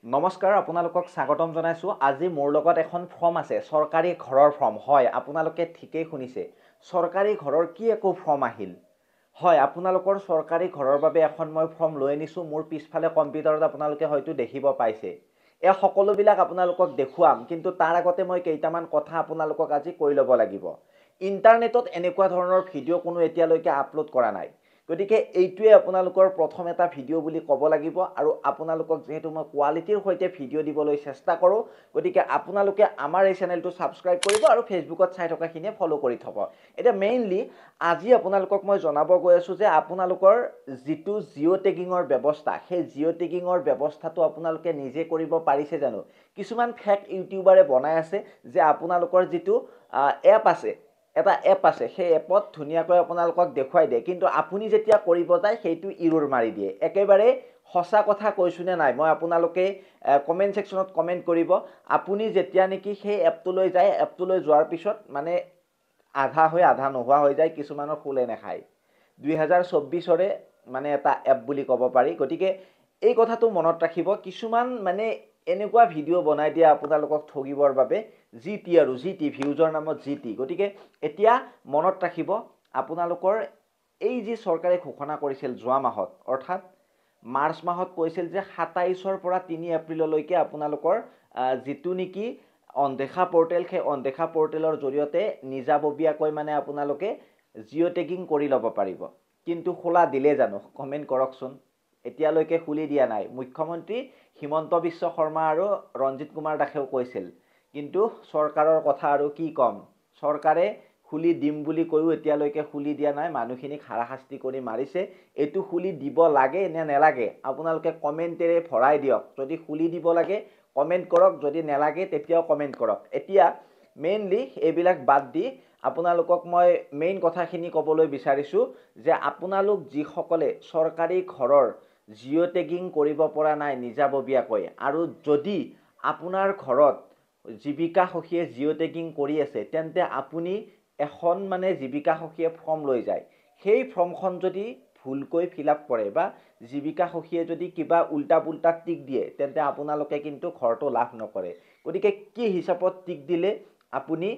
নমস্কাৰ আপোনালোকক স্বাগতম জনাইছো আজি মোৰ লগত এখন ফৰ্ম আছে সৰকাৰি ঘৰৰ ফৰ্ম হয় আপোনালোকে ঠিকই শুনিছে সৰকাৰি ঘৰৰ কি একো ফৰ্ম আহিল হয় আপোনালোকৰ সৰকাৰি ঘৰৰ বাবে এখন মই ফৰ্ম লৈ আনিছো মোৰ পিছফালে কম্পিউটাৰত আপোনালোকে হয়তো দেখিব পাইছে এই সকলো বিলাক আপোনালোকক দেখুৱাম কিন্তু তাৰ আগতে মই কেইটামান কথা আপোনালোকক আজি কৈ ল'ব লাগিব ইন্টাৰনেটত এনেকুৱা ধৰণৰ ভিডিঅ' কোনো এতিয়ালৈকে আপলোড কৰা নাই গতিকে এইটোৱে আপোনালোকৰ প্ৰথম এটা ভিডিঅ' বুলি ক'ব লাগিব আৰু আপোনালোকক যেহেতু মই কোৱালিটিৰ সৈতে ভিডিঅ' দিবলৈ চেষ্টা কৰোঁ গতিকে আপোনালোকে আমাৰ এই চেনেলটো সাবস্ক্ৰাইব কৰিব আৰু ফেচবুকত চাই থকাখিনিয়ে ফলো কৰি থব এটা মেইনলি আজি আপোনালোকক মই জনাব গৈ আছো যে আপোনালোকৰ যেটো জিঅ' টেগিংৰ ব্যৱস্থা সেই জিঅ' টেগিংৰ ব্যৱস্থাটো আপোনালোকে নিজে কৰিব পাৰিছে জানো কিছুমান ফেক ইউটিউবাৰে বনাই আছে যে আপোনালোকৰ যেটো এপ আছে এটা এপ আছে সেই এপত ধুনিয়াকৈ আপোনালোকক দেখুৱাই দিয়ে কিন্তু আপুনি যেতিয়া কৰিব যায় সেইটো ইৰৰ মাৰি দিয়ে একেবাৰে হসা কথা কৈছুনে নাই মই আপোনালোকে কমেন্ট সেকশনত কমেন্ট কৰিব আপুনি যেতিয়া নেকি সেই এপটো লৈ যায় এপটো লৈ যোৱাৰ পিছত মানে আধা হৈ আধা নোহোৱা হৈ যায় কিছুমানৰ ফুলে নেখায় 2024 ৰে মানে এটা এপ বুলি ক'ব পাৰি গতিকে এই কথাটো মনত ৰাখিব কিছুমান মানে এনেকুৱা ভিডিঅ' বনাই দিয়া আপোনালোকক ঠগিবৰ বাবে জিটি আৰু জিটি ভিউজৰ নামত জিটি গতিকে এতিয়া মনত ৰাখিব আপোনালোকৰ এই যে সৰকাৰে ঘোষণা কৰিছিল যোৱা মাহত অৰ্থাৎ মাৰ্চ মাহত কৈছিল যে 27 ৰ পৰা 3 এপ্ৰিললৈকে আপোনালোকৰ যেটো নেকি অনদেখা পোৰ্টেল সেই অনদেখা পোৰ্টেলৰ জৰিয়তে নিজাববীয়াকৈ মানে আপোনালোকে জিঅ' টেগিং কৰি ল'ব পাৰিব কিন্তু খোলা দিলে জানো কমেন্ট কৰকচোন এতিয়ালৈকে খুলি দিয়া নাই মুখ্যমন্ত্ৰী হিমন্ত বিশ্ব শৰ্মা আৰু ৰঞ্জিত কুমাৰ দাসেও কৈছিল কিন্তু সৰকাৰৰ কথা আৰু কি কম সৰকাৰে খুলি দিম বুলি কৈও এতিয়ালৈকে খুলি দিয়া নাই মানুহখিনিক হাৰাশাস্তি কৰি মাৰিছে এটো খুলি দিব লাগে নে নেলাগে আপোনালোকে কমেন্টেৰে ভৰাই দিয়ক যদি খুলি দিব লাগে কমেন্ট কৰক যদি নেলাগে তেতিয়াও কমেন্ট কৰক এতিয়া মেইনলি এইবিলাক বাদ দি আপোনালোকক মই মেইন কথাখিনি ক'বলৈ বিচাৰিছো যে আপোনালোক যি সকলে সৰকাৰি ঘৰৰ জিঅ' টেগিং কৰিব পৰা নাই নিজাববীয়াকৈ আৰু যদি আপোনাৰ ঘৰত জীৱিকা সখীয়ে জিঅ' টেগিং কৰি আছে তেন্তে আপুনি এখন মানে জীৱিকা সখীয়ে ফৰ্ম লৈ যায় সেই ফৰ্মখন যদি ভুলকৈ ফিলআপ কৰে বা জীৱিকা সখীয়ে যদি কিবা উল্টা পুল্টা টিক দিয়ে তেন্তে আপোনালোকে কিন্তু ঘৰটো লাভ নকৰে গতিকে কি হিচাপত টিক দিলে আপুনি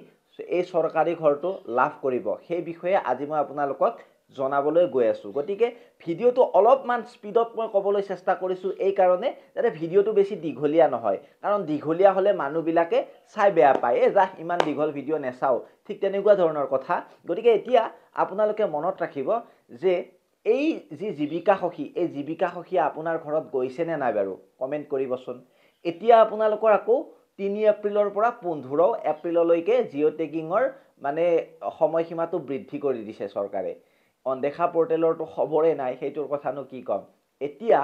এই সৰকাৰি ঘৰটো লাভ কৰিব সেই বিষয়ে আজি মই আপোনালোকক জনাবলৈ গৈ আছো গতিকে ভিডিঅটো অলপমান স্পিডত মই ক'বলৈ চেষ্টা কৰিছো এই কাৰণে যাতে ভিডিঅটো বেছি দীঘলীয়া নহয় কাৰণ দীঘলীয়া হলে মানুহবিলাকে চাই বেয়া পায় যা ইমান দীঘল ভিডিঅ নেচাও ঠিক তেনেকুৱা ধৰণৰ কথা গতিকে এতিয়া আপোনালোকে মনত ৰাখিব যে এই যি জীৱিকা সখী এই জীৱিকা সখী আপোনাৰ ঘৰত গৈছে নে নাই বাৰু কমেন্ট কৰিবচোন এতিয়া আপোনালোকৰ আকৌ 3 এপ্ৰিলৰ পৰা 15 এপ্ৰিললৈকে জিঅ' টেগিংৰ মানে সময়সীমাটো বৃদ্ধি কৰি দিছে সৰকাৰে অনদেখা পোৰ্টেলৰটো খবৰে নাই সেইটোৰ কথানো কি কম এতিয়া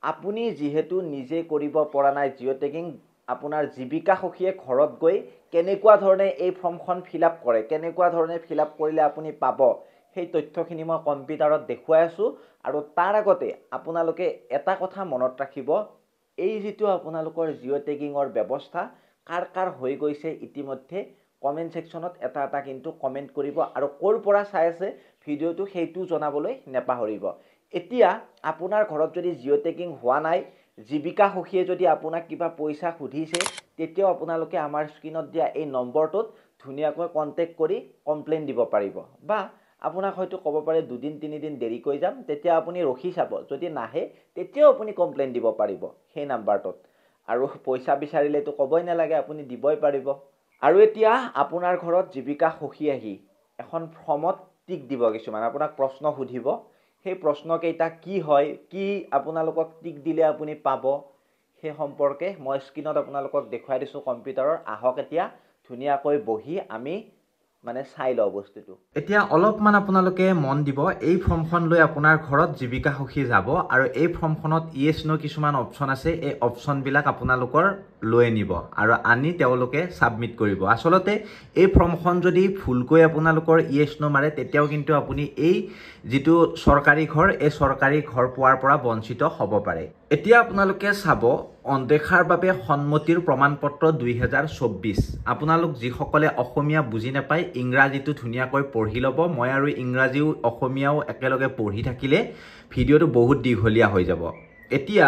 আপুনি যেহেতু নিজে কৰিব পৰা নাই জিঅ' টেগিং আপোনাৰ জীৱিকা সখীয়ে ঘৰত গৈ কেনেকুৱা ধৰণে এই ফৰ্মখন ফিলআপ কৰে কেনেকুৱা ধৰণে ফিলআপ কৰিলে আপুনি পাব সেই তথ্যখিনি মই কম্পিউটাৰত দেখুৱাই আছো আৰু তাৰ আগতে আপোনালোকে এটা কথা মনত ৰাখিব এই যেটো আপোনালোকৰ জিঅ' টেগিংৰ ব্যৱস্থা কাৰ হৈ গৈছে ইতিমধ্যে কমেন্ট সেকশনত এটা এটা কিন্তু কমেন্ট কৰিব আৰু কোৰ পৰা চাই আছে ভিডিঅটো সেইটো জনাবলৈ নেপাহৰিব এতিয়া আপোনাৰ ঘৰত যদি জিঅ' টেগিং হোৱা নাই জীৱিকা সখীয়ে যদি আপোনাক কিবা পইচা খুধিছে তেতিয়াও আপোনালোকে আমাৰ স্ক্ৰিনত দিয়া এই নম্বৰটোত ধুনিয়াকৈ কন্টেক্ট কৰি কমপ্লেইন দিব পাৰিব বা আপোনাক হয়তো ক'ব পাৰে 2 দিন 3 দিন দেৰি কৈ যাম তেতিয়া আপুনি ৰখি চাব যদি নাহে তেতিয়াও আপুনি কমপ্লেইন দিব পাৰিব সেই নাম্বাৰটোত আৰু পইচা বিচাৰিলেতো ক'বই নালাগে আপুনি দিবই পাৰিব আৰু এতিয়া আপোনাৰ ঘৰত জীৱিকা সখী আহি এখন ফৰ্মত টিক দিব কিছুমান আপোনাক প্ৰশ্ন সুধিব সেই প্ৰশ্ন কেইটা কি হয় কি আপোনালোকক টিক দিলে আপুনি পাব সেই সম্পৰ্কে মই স্ক্ৰিনত আপোনালোকক দেখুৱাই দিছো কম্পিউটাৰৰ আহক এতিয়া ধুনিয়াকৈ বহি আমি মানে চাই লও বস্তুটো এতিয়া অলপমান আপোনালোকে মন দিব এই ফৰ্মখন লৈ আপোনাৰ ঘৰত জীৱিকা সখী যাব আৰু এই ফৰ্মখনত ইয়েস নো কিছুমান অপচন আছে এই অপচন বিলাক আপোনালোকৰ লৈ নিব আৰু আনি তেওঁলোকে সাবমিট কৰিব আসলতে এই ফৰ্মখন যদি ভুলকৈ আপোনালোকৰ ইয়েস নো মাৰে তেতিয়াও কিন্তু আপুনি এই যেটো সৰকাৰি ঘৰ এই সৰকাৰি ঘৰ পোৱাৰ পৰা বঞ্চিত হ'ব পাৰে এতিয়া আপোনালোকে চাব অনদেখাৰ বাবে সন্মতিৰ প্ৰমাণপত্ৰ 2024 আপোনালোক যি সকলে অসমীয়া বুজি নাপায় ইংৰাজীটো ধুনিয়াকৈ পঢ়ি লব মই আৰু ইংৰাজীও অসমীয়াও একেলগে পঢ়ি থাকিলে ভিডিঅটো বহুত দীঘলীয়া হৈ যাব এতিয়া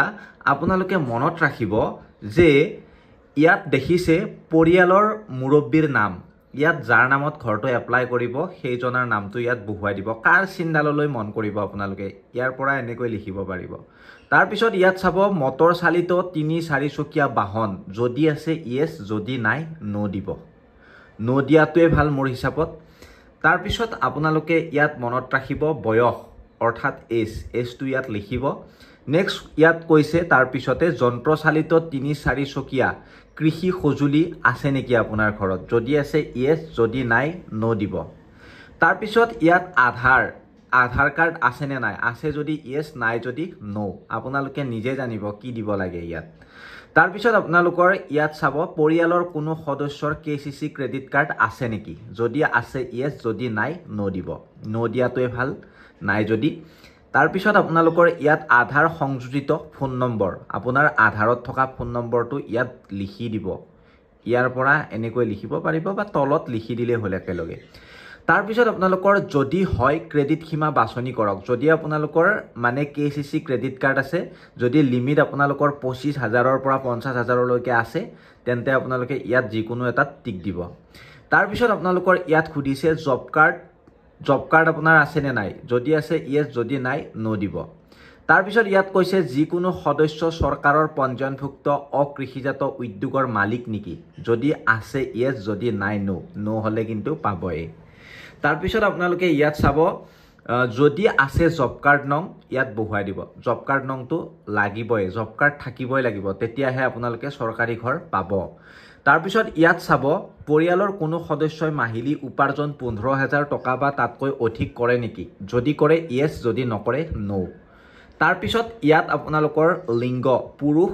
আপোনালোকে মনত ৰাখিব যে ইয়াত দেখিছে পৰিয়ালৰ মুৰব্বীৰ নাম, ইয়াত যাৰ নামত ঘৰটো এপ্লাই কৰিব সেইজনৰ নামটো ইয়াত বহুৱাই দিব। কাৰ চিন্তাললৈ মন কৰিব আপোনালোকে, ইয়াৰ পৰা এনেকৈ লিখিব পাৰিব। তাৰপিছত ইয়াত চাব মটৰ চালিত ৩-৪ চকীয়া বাহন, যদি আছে ইয়েছ, যদি নাই নো দিব। নো দিয়াটোৱে ভাল মোৰ হিচাপত। তাৰপিছত আপোনালোকে ইয়াত মনত ৰাখিব বয়স অৰ্থাৎ এজটো ইয়াত লিখিব। নেক্সট ইয়াত কৈছে তাৰপিছতে যন্ত্ৰচালিত ৩-৪ চকীয়া কৃষি সঁজুলি আছে নেকি আপোনাৰ ঘৰত, যদি আছে ইয়েছ, যদি নাই নো দিব। তাৰপিছত ইয়াত আধাৰ কাৰ্ড আছেনে নাই, আছে যদি ইয়েছ, নাই যদি নো। আপোনালোকে নিজে জানিব কি দিব লাগে ইয়াত। তাৰপিছত আপোনালোকৰ ইয়াত চাব পৰিয়ালৰ কোনো সদস্যৰ KCC ক্ৰেডিট কাৰ্ড আছে নেকি, যদি আছে ইয়েছ, যদি নাই নো দিব। নো দিয়াটোৱে ভাল, নাই যদি। তাৰপিছত আপোনালোকৰ ইয়াত আধাৰ সংযোজিত ফোন নম্বৰ, আপোনাৰ আধাৰত থকা ফোন নম্বৰটো ইয়াত লিখি দিব। ইয়াৰ পৰা এনেকৈ লিখিব পাৰিব বা তলত লিখি দিলে হ'ল একেলগে। তাৰপিছত আপোনালোকৰ যদি হয় ক্ৰেডিট সীমা বাছনি কৰক, যদি আপোনালোকৰ মানে KCC ক্ৰেডিট কাৰ্ড আছে, যদি লিমিট আপোনালোকৰ ২৫,০০০-ৰ পৰা ৫০,০০০-লৈকে আছে, তেন্তে আপোনালোকে ইয়াত যিকোনো এটাত টিক দিব। তাৰপিছত আপোনালোকৰ ইয়াত সুধিছে জব কাৰ্ড আপোনাৰ আছেনে নাই, যদি আছে ইয়েছ, যদি নাই নো দিব। তাৰপিছত ইয়াত কৈছে যিকোনো সদস্য চৰকাৰৰ পঞ্জীয়নভুক্ত অকৃষিজাত উদ্যোগৰ মালিক নেকি, যদি আছে ইয়েছ, যদি নাই নো হ'লে কিন্তু পাবই। তাৰপিছত আপোনালোকে ইয়াত চাব যদি আছে জব কাৰ্ড নং ইয়াত বহুৱাই দিব। জব কাৰ্ড নংটো লাগিবই, জব কাৰ্ড থাকিবই লাগিব, তেতিয়াহে আপোনালোকে চৰকাৰী ঘৰ পাব। তাৰপিছত ইয়াত চাব পৰিয়ালৰ কোনো সদস্যই মাহিলী উপাৰ্জন ১৫,০০০ টকা বা তাতকৈ অধিক কৰে নেকি, যদি কৰে ইয়েছ, যদি নকৰে নো। তাৰপিছত ইয়াত আপোনালোকৰ লিংগ পুৰুষ,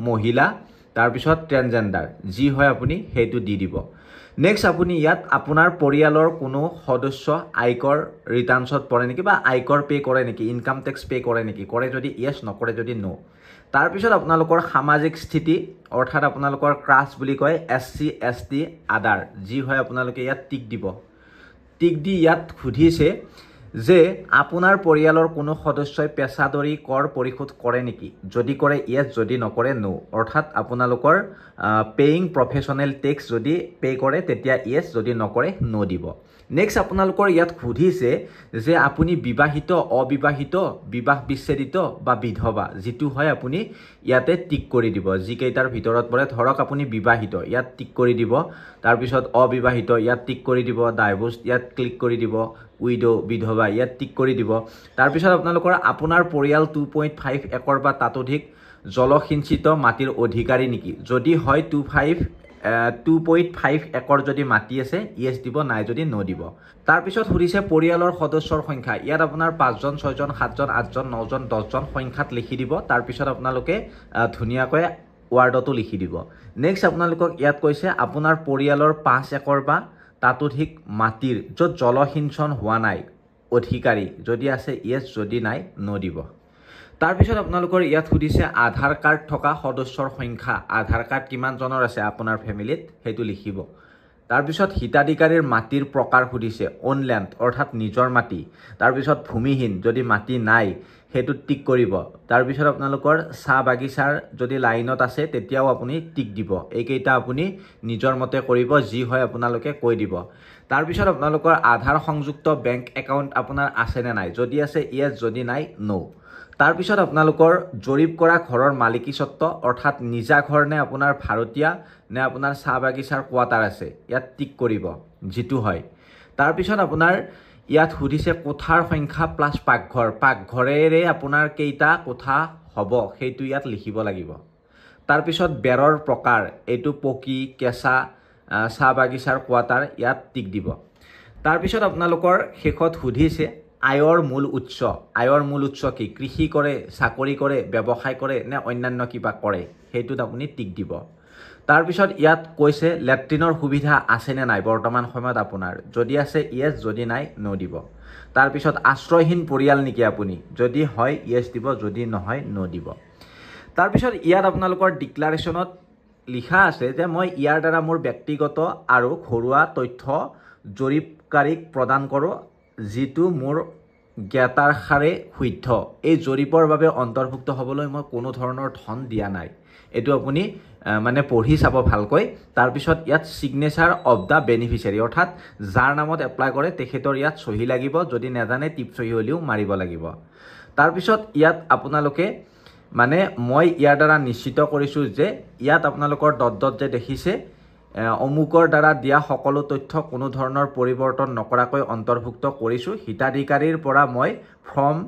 মহিলা, তাৰপিছত ট্ৰেন্সজেণ্ডাৰ যি হয় আপুনি সেইটো দি দিব। নেক্সট আপুনি ইয়াত আপোনাৰ পৰিয়ালৰ কোনো সদস্য আয়কৰ ৰিটাৰ্ণছত পৰে নেকি বা আয়কৰ পে' কৰে নেকি, ইনকাম টেক্স পে' কৰে নেকি, কৰে যদি ইয়েছ, নকৰে যদি নো। তাৰপিছত আপোনালোকৰ সামাজিক স্থিতি অৰ্থাৎ আপোনালোকৰ ক্লাছ বুলি কয় SC ST আদাৰ, যি হয় আপোনালোকে ইয়াত টিক দিব। টিক দি ইয়াত সুধিছে যে আপোনাৰ পৰিয়ালৰ কোনো সদস্যই পেছাদাৰী কৰ পৰিশোধ কৰে নেকি, যদি কৰে ইয়েছ, যদি নকৰে নো। অৰ্থাৎ আপোনালোকৰ পেয়িং প্ৰফেশ্যনেল টেক্স যদি পে' কৰে তেতিয়া ইয়েছ, যদি নকৰে নো দিব। নেক্সট আপোনালোকৰ ইয়াত সুধিছে যে আপুনি বিবাহিত, অবিবাহিত, বিবাহ বিচ্ছেদিত বা বিধৱা, যিটো হয় আপুনি ইয়াতে টিক কৰি দিব। যিকেইটাৰ ভিতৰত পৰে, ধৰক আপুনি বিবাহিত ইয়াত টিক কৰি দিব, তাৰপিছত অবিবাহিত ইয়াত টিক কৰি দিব, ডাইভোৰ্চ ইয়াত ক্লিক কৰি দিব, উইডো বিধৱা ইয়াত টিক কৰি দিব। তাৰপিছত আপোনালোকৰ আপোনাৰ পৰিয়াল 2.5 একৰ বা তাতোধিক জলসিঞ্চিত মাটিৰ অধিকাৰী নেকি, যদি হয় 2.5 একৰ যদি মাটি আছে ইয়েছ দিব, নাই যদি নো দিব। তাৰপিছত সুধিছে পৰিয়ালৰ সদস্যৰ সংখ্যা, ইয়াত আপোনাৰ ৫জন, ৬জন, ৭জন, ৮জন, ৯জন, ১০জন সংখ্যাত লিখি দিব। তাৰপিছত আপোনালোকে ধুনীয়াকৈ ৱাৰ্ডতো লিখি দিব। নেক্সট আপোনালোকক ইয়াত কৈছে আপোনাৰ পৰিয়ালৰ ৫ একৰ বা তাতোধিক মাটিৰ য'ত জলসিঞ্চন হোৱা নাই অধিকাৰী, যদি আছে ইয়েছ, যদি নাই নো দিব। তাৰপিছত আপোনালোকৰ ইয়াত সুধিছে আধাৰ কাৰ্ড থকা সদস্যৰ সংখ্যা, আধাৰ কাৰ্ড কিমানজনৰ আছে আপোনাৰ ফেমিলিত সেইটো লিখিব। তাৰপিছত হিতাধিকাৰীৰ মাটিৰ প্ৰকাৰ সুধিছে, অন লেণ্ড অৰ্থাৎ নিজৰ মাটি, তাৰপিছত ভূমিহীন যদি মাটি নাই সেইটোত টিক কৰিব। তাৰপিছত আপোনালোকৰ চাহ বাগিচাৰ যদি লাইনত আছে তেতিয়াও আপুনি টিক দিব। এইকেইটা আপুনি নিজৰ মতে কৰিব, যি হয় আপোনালোকে কৈ দিব। তাৰপিছত আপোনালোকৰ আধাৰ সংযুক্ত বেংক একাউণ্ট আপোনাৰ আছেনে নাই, যদি আছে ইয়েছ, যদি নাই নো। তাৰপিছত আপোনালোকৰ জৰীপ কৰা ঘৰৰ মালিকী স্বত্ব অৰ্থাৎ নিজা ঘৰ নে আপোনাৰ ভাড়াতীয়া নে আপোনাৰ চাহ বাগিচাৰ কোৱাৰ্টাৰ আছে, ইয়াত টিক কৰিব যিটো হয়। তাৰপিছত আপোনাৰ ইয়াত সুধিছে কোঠাৰ সংখ্যা প্লাছ পাকঘৰ, পাকঘৰেৰে আপোনাৰ কেইটা কোঠা হ'ব সেইটো ইয়াত লিখিব লাগিব। তাৰপিছত বেৰৰ প্ৰকাৰ, এইটো পকী, কেঁচা, চাহ বাগিচাৰ কোৱাৰ্টাৰ, ইয়াত টিক দিব। তাৰপিছত আপোনালোকৰ শেষত সুধিছে আয়ৰ মূল উৎস, আয়ৰ মূল উৎস কি, কৃষি কৰে, চাকৰি কৰে, ব্যৱসায় কৰে নে অন্যান্য কিবা কৰে, সেইটোত আপুনি টিক দিব। তাৰপিছত ইয়াত কৈছে লেট্ৰিনৰ সুবিধা আছেনে নাই বৰ্তমান সময়ত আপোনাৰ, যদি আছে ইয়েছ, যদি নাই নো দিব। তাৰপিছত আশ্ৰয়হীন পৰিয়াল নেকি আপুনি, যদি হয় ইয়েছ দিব, যদি নহয় নো দিব। তাৰপিছত ইয়াত আপোনালোকৰ ডিক্লাৰেশ্যনত লিখা আছে যে মই ইয়াৰ দ্বাৰা মোৰ ব্যক্তিগত আৰু ঘৰুৱা তথ্য জৰীপকাৰীক প্ৰদান কৰোঁ, যিটো মোৰ জ্ঞাতাৰ সাৰে শুদ্ধ এই জৰীপৰ বাবে অন্তৰ্ভুক্ত হ'বলৈ মই কোনো ধৰণৰ ধন দিয়া নাই এইটো আপুনি মানে পঢ়ি চাব ভালকৈ তাৰপিছত ইয়াত সিগনেচাৰ অফ দা বেনিফিচিয়াৰী অৰ্থাৎ যাৰ নামত এপ্লাই কৰে তেখেতৰ ইয়াত সহি লাগিব যদি নেজানে টিপ সহি হলিও মাৰিব লাগিব তাৰপিছত ইয়াত আপোনালোকে মানে মই ইয়াৰ দ্বাৰা নিশ্চিত কৰিছো যে ইয়াত আপোনালোকৰ ডট যে দেখিছে অমুকৰ দ্বাৰা দিয়া সকলো তথ্য কোনো ধৰণৰ পৰিৱৰ্তন নকৰাকৈ অন্তৰ্ভুক্ত কৰিছো হিতাধিকাৰীৰ পৰা মই ফৰ্ম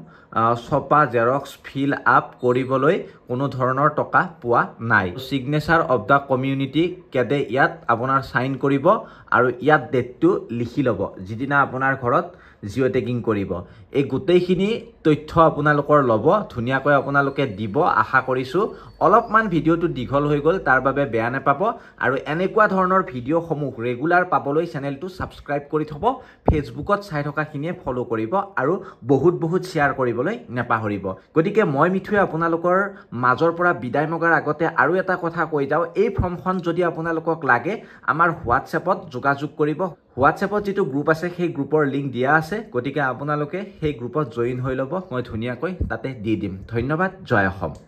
ছপা জেৰক্স ফিল আপ কৰিবলৈ কোনো ধৰণৰ টকা পোৱা নাই সিগনেচাৰ অফ দা কমিউনিটি কেডে ইয়াত আপোনাৰ সাইন কৰিব আৰু ইয়াত ডেটটো লিখি ল'ব যিদিনা আপোনাৰ ঘৰত জিঅ' টেগিং কৰিব এই গোটেইখিনি তথ্য আপোনালোকৰ ল'ব ধুনীয়াকৈ আপোনালোকে দিব আশা কৰিছো অলপমান ভিডিঅ'টো দীঘল হৈ গ'ল তাৰ বাবে বেয়া নাপাব আৰু এনেকুৱা ধৰণৰ ভিডিঅ'সমূহ ৰেগুলাৰ পাবলৈ চেনেলটো সাবস্ক্ৰাইব কৰি থব ফেচবুকত চাই থকাখিনিয়ে ফলো কৰিব আৰু বহুত শ্বেয়াৰ কৰিবলৈ নাপাহৰিব গতিকে মই মিঠুৱে আপোনালোকৰ মাজৰ পৰা বিদায় মগাৰ আগতে আৰু এটা কথা কৈ যাও এই ফৰ্মখন যদি আপোনালোকক লাগে আমাৰ হোৱাটছএপত যোগাযোগ কৰিব হোৱাটছএপত যেটো গ্ৰুপ আছে সেই গ্ৰুপৰ লিংক দিয়া আছে গতিকে আপোনালোকে সেই গ্ৰুপত জয়েন হৈ ল'ব মই ধুনীয়াকৈ তাতে দি দিম ধন্যবাদ জয় অসম